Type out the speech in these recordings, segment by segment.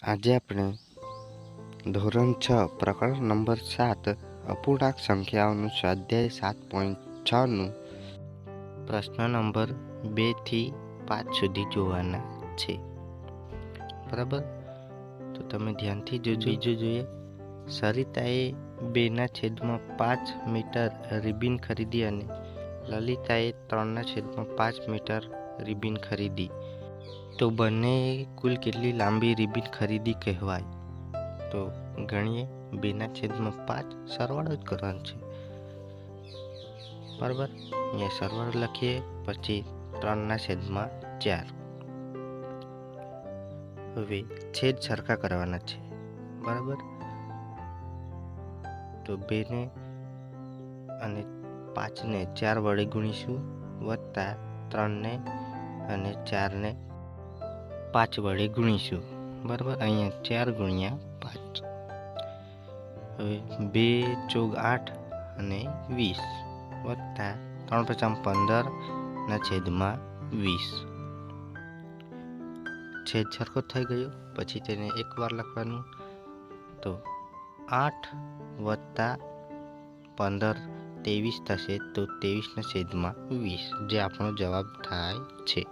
આજે આપણે ધોરણ 6 પ્રકરણ નંબર 7 અપૂર્ણાંક સંખ્યાઓનું સ્વાધ્યાય 7.6નું પ્રશ્ન નંબર 2 થી 5 સુધી જોવાના છે. બરાબર, તો તમે ધ્યાનથી જોજો. બીજું જોઈએ, સરિતાએ 2/5 મીટર રિબિન ખરીદી અને લલિતાએ 3/5 મીટર રિબિન ખરીદી. તો બંનેએ કુલ કેટલી લાંબી રિબિન ખરીદી કહેવાય? તો ગણીએ. 2/5 સરવાળો જ કરવાનો છે. બરાબર, અહીંયા સરવાળો લખીએ, પછી 3/4. હવે છેદ સરખા કરવાના છે. બરાબર, તો 2 અને 5ને 4 વડે ગુણીશું, વત્તા 3 અને 4 5 વડે ગુણીશું. બરાબર, અહીંયા 4 ગુણ્યા 5. હવે 2 ચોક 8 અને 20 વત્તા 3/15/20. છેદ સરખો થઈ ગયો. પછી તેને એકવાર લખવાનું. તો 8 વત્તા 15 23 થશે. તો 23/20 જે આપણો જવાબ થાય છે.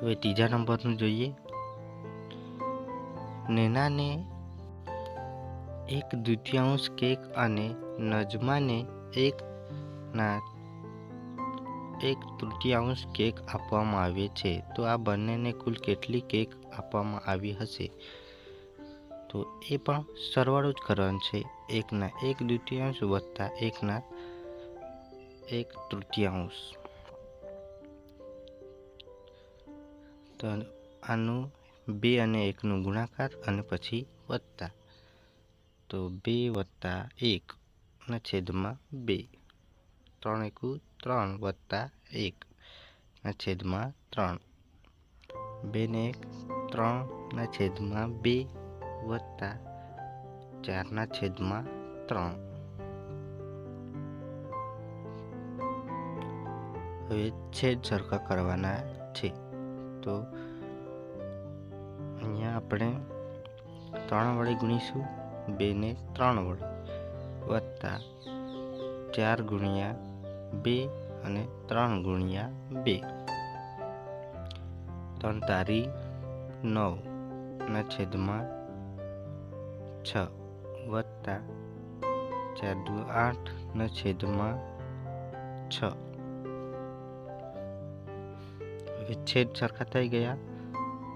હવે ત્રીજા નંબરનું જોઈએ. નેનાને 1/2 કેક અને નજમાને 1/3 કેક આપવામાં આવે છે. તો આ બંનેને કુલ કેટલી કેક આપવામાં આવી હશે? તો એ પણ સરવાળો જ કરવાનો છે. 1/1/2 વત્તા 1/1/3. તો આનું 2 અને 1નું ગુણાકાર અને પછી વત્તા. તો 2 વત્તા 1/2. 3 × 3 વત્તા 1/3. 2 ને 1 3/2 વત્તા 4/3. હવે છેદ સરખા કરવાના છે. તો અહીંયા આપણે 3 વડે ગુણીશું, 2 ને 3 વડે, વત્તા 4 ગુણ્યા 2 અને 3 ગુણ્યા 2. 3 તારી 9/6 વત્તા 4 દુ 8/6. હવે છેદ સરખા થઈ ગયા.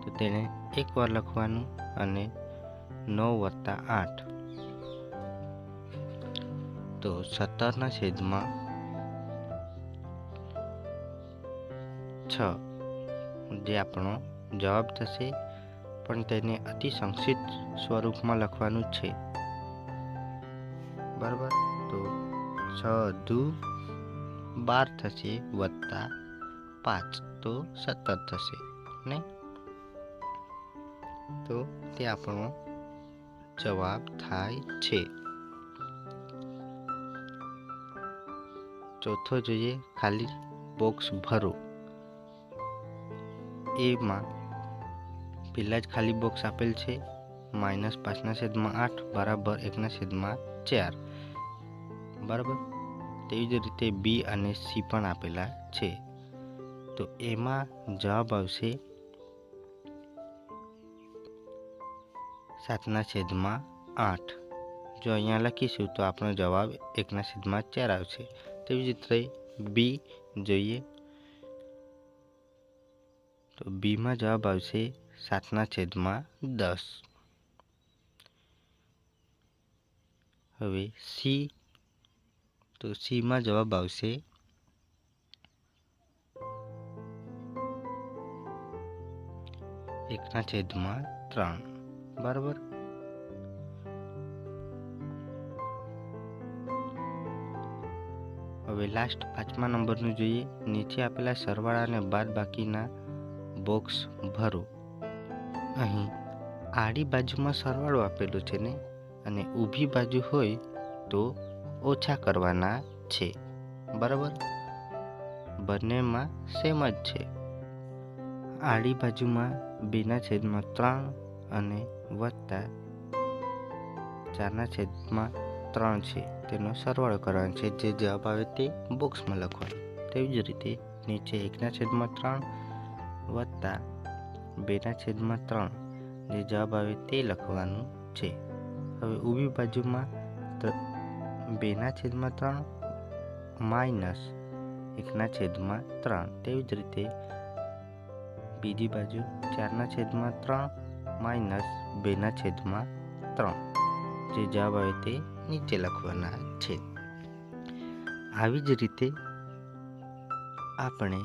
તો તેને એકવાર લખવાનું અને 9 વત્તા 8. તો 17/6 જે આપણો જવાબ થશે. પણ તેને અતિ સંક્ષિપ્ત સ્વરૂપમાં લખવાનું છે. બરાબર, તો 6 દુ 12 થશે, વત્તા 5 તો 17 થશે ને. તો તે આપણો જવાબ થાય છે. ચોથો જોઈએ, ખાલી બોક્સ ભરો. એમાં પહેલા જ ખાલી બોક્સ આપેલ છે, -5/8 બરાબર 1/4. બરાબર, તેવી જ રીતે બી અને સી પણ આપેલા છે. તો એમાં જવાબ આવશે 7/8. જો અહીંયા લખીશું તો આપણો જવાબ 1/4 આવશે. તેવી જ રીતે બી જોઈએ. તો બીમાં જવાબ આવશે 7/10. હવે સી, તો સીમાં જવાબ આવશે 1/3. બરાબર, હવે લાસ્ટ 5મા નંબરનું જોઈએ. નીચે આપેલા સરવાળા અને બાદબાકીના બોક્સ ભરો. અહીં આડી બાજુમાં સરવાળો આપેલો છે ને, અને ઊભી બાજુ હોય તો ઓછા કરવાના છે. બરાબર, બંનેમાં સેમ જ છે. આડી બાજુમાં 2/3 અને વત્તા 4/3 છે તેનો સરવાળો કરવાનો છે. જે જવાબ આવે તે બોક્સમાં લખવાનો. તેવી જ રીતે નીચે 1/3 વત્તા 2/3 જે જવાબ આવે તે લખવાનું છે. હવે ઊભી બાજુમાં 2/3 માઇનસ 1/3. તેવી જ રીતે બીજી બાજુ 4/3 માઇનસ 2/3 જે જવાબ આવે તે નીચે લખવાના છે. આવી જ રીતે આપણે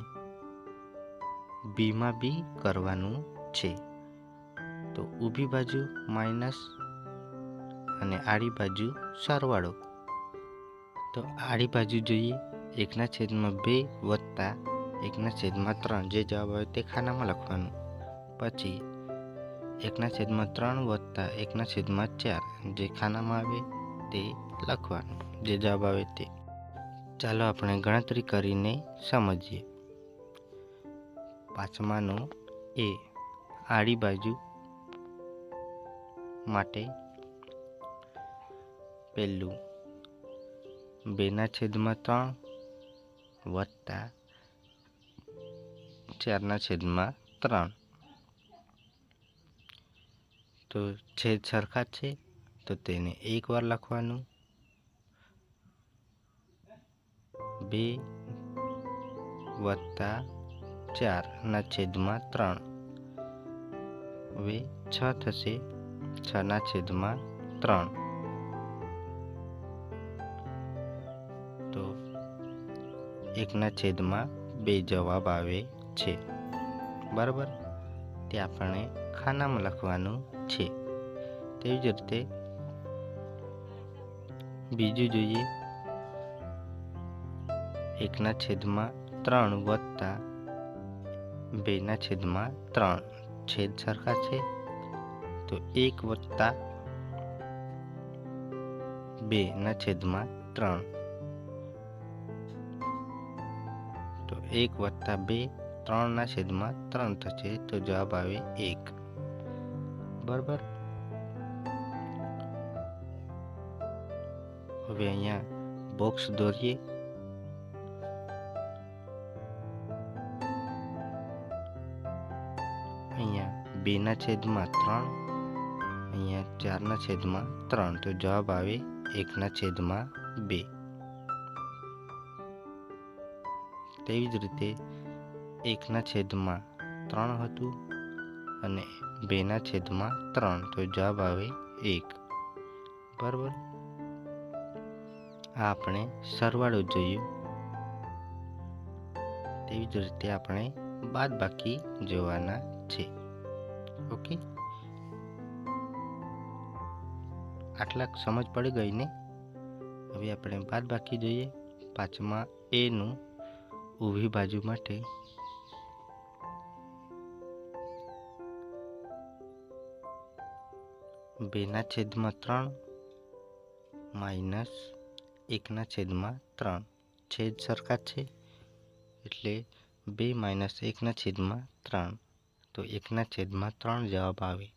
બીમાં બી કરવાનું છે. તો ઊભી બાજુ માઇનસ અને આડી બાજુ સરવાળો. તો આડી બાજુ જોઈએ 1/2 વત્તા 1/3 જે જવાબ આવે તે ખાનામાં લખવાનું. પછી 1/3 વત્તા 1/4 જે ખાનામાં આવે તે લખવાનું. જે જવાબ આવે તે. ચાલો આપણે ગણતરી કરીને સમજીએ. પાંચમાનો એ આડી બાજુ માટે પહેલું 2/3 વત્તા 4/3. તો છેદ સરખા છે તો તેને એક વાર લખવાનું. 2 વત્તા 4/3. હવે 6 થશે 6/3. તો 1/2 જવાબ આવે છે. બરાબર, તે આપણે ખાનામાં લખવાનું છે. તેવી જ રીતે બીજું જોઈએ 1/3 વત્તા 2/3. છેદ સરખા છે તો 1 વત્તા 2/3. તો 1 વત્તા 2 3/3 થશે તો જવાબ આવે 1. બરાબર. હવે અહીંયા બોક્સ દોરીએ. અહીંયા 2/3, અહીંયા 4/3 તો જવાબ આવે 1/2. તેવી જ રીતે 1/3 હતું અને 2/3 તો જવાબ આવે 1. બરાબર. આ આપણે સરવાળો જોયું. તેવી જ રીતે આપણે બાદબાકી જોવાના છે. ઓકે, આટલા સમજ પડી ગઈ ને? હવે આપણે બાદબાકી જોઈએ. પાંચમા એ નું ઊભી બાજુ માટે (2/3 માઇનસ 1/3) છેદ સરખા છે એટલે 2 માઇનસ 1/3. તો 1/3 જવાબ આવે.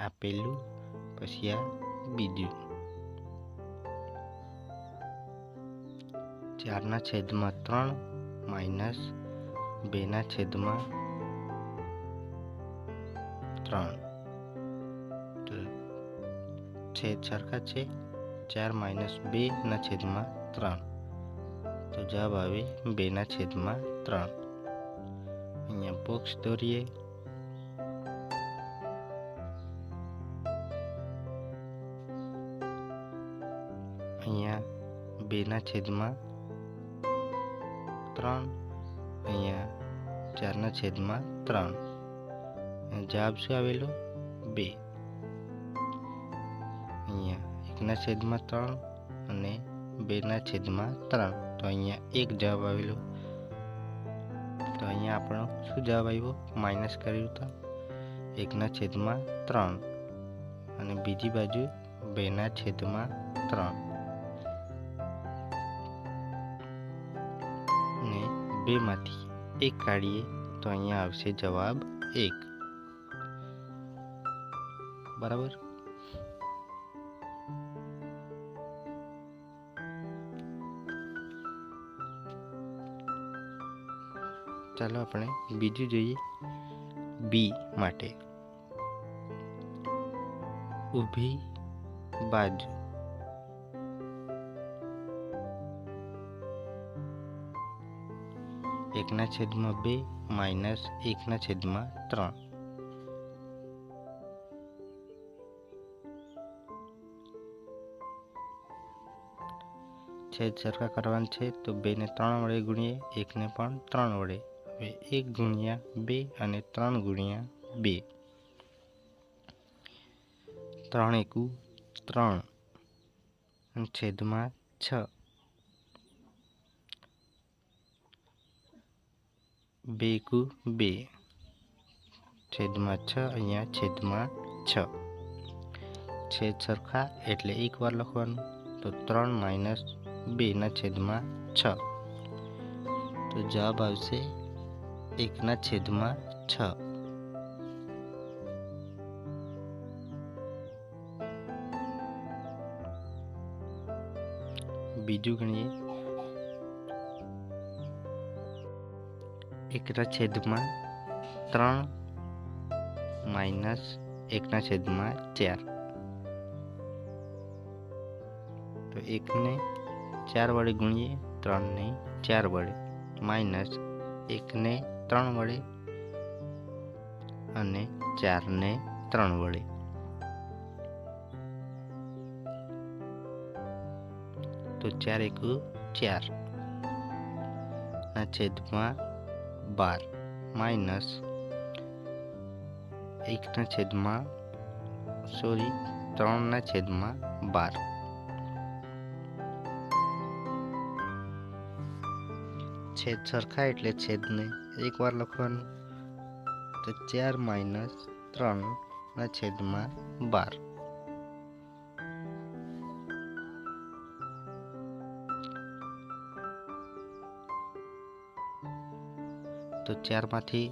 આ પહેલું, પછી આ બીજું. 4/3 માઇનસ 2/3. તો છેદ સરખા છે. 4 માઇનસ 2/3 તો જવાબ આવે 2/3. અહીંયા બોક્સ દોરીએ. અહીંયા 2/3, અહીંયા 4/3. જવાબ શું આવેલો? 2. અહીંયા 1/3 અને 2/3 તો અહીંયા 1 જવાબ આવેલો. તો અહીંયા આપણો શું જવાબ આવ્યો? માઇનસ કર્યું તો 1/3 અને બીજી બાજુ 2/3 અને 2માંથી 1 કાઢીએ તો અહીંયા આવશે જવાબ 1. બરાબર. ચાલો આપણે બીજું જોઈએ. બી માટે ઊભી બાજુ એકના છેદમાં 2 માઇનસ 1/3. છેદ સરખા કરવાના છે તો 2 ને 3 વડે ગુણીએ, 1 ને પણ 3 વડે. હવે 1 ગુણ્યા 2 અને 3 ગુણ્યા 2. 3 એકુ 3 અને છેદમાં 6. 2 એકુ 2 છેદમાં 6, અહીંયા છેદમાં 6. છેદ સરખા એટલે એક વાર લખવાનું, તો 3 માઇનસ 2/6. તો જવાબ આવશે 1/6. બીજું ગણીએ. 1/3 માઇનસ 1/4. તો 1 ને 4 વડે ગુણીએ, 3 ને 4 વડે, માઇનસ 1 ને 3 વડે અને 4 ને 3 વડે. તો 4 એકુ 4 ના છેદમાં 12 માઇનસ 3/12. છેદ સરખા એટલે છેદને એક વાર લખવાનું, તો 4 માઇનસ 3/12. તો 4 માંથી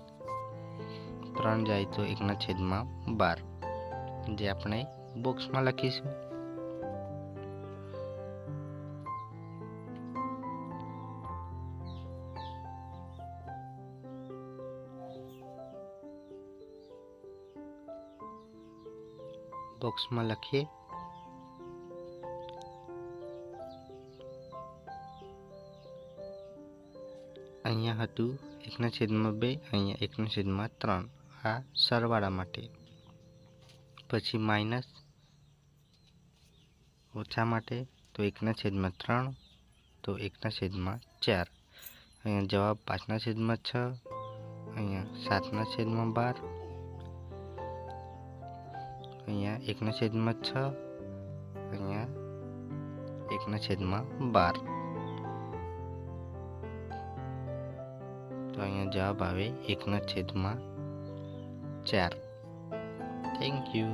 3 જાય તો 1/12, જે આપણે બોક્સમાં લખીશું. બોક્સમાં લખીએ. અહીંયા હતું 1/2, અહીંયા 1/3. આ સરવાળા માટે. પછી માઇનસ ઓછા માટે, તો 1/3, તો 1/4. અહીંયા જવાબ 5/6, અહીંયા 7/12, અહીંયા 1/6, અહીંયા 1/12. તો અહીંયા જવાબ આવે 1/4. Thank you.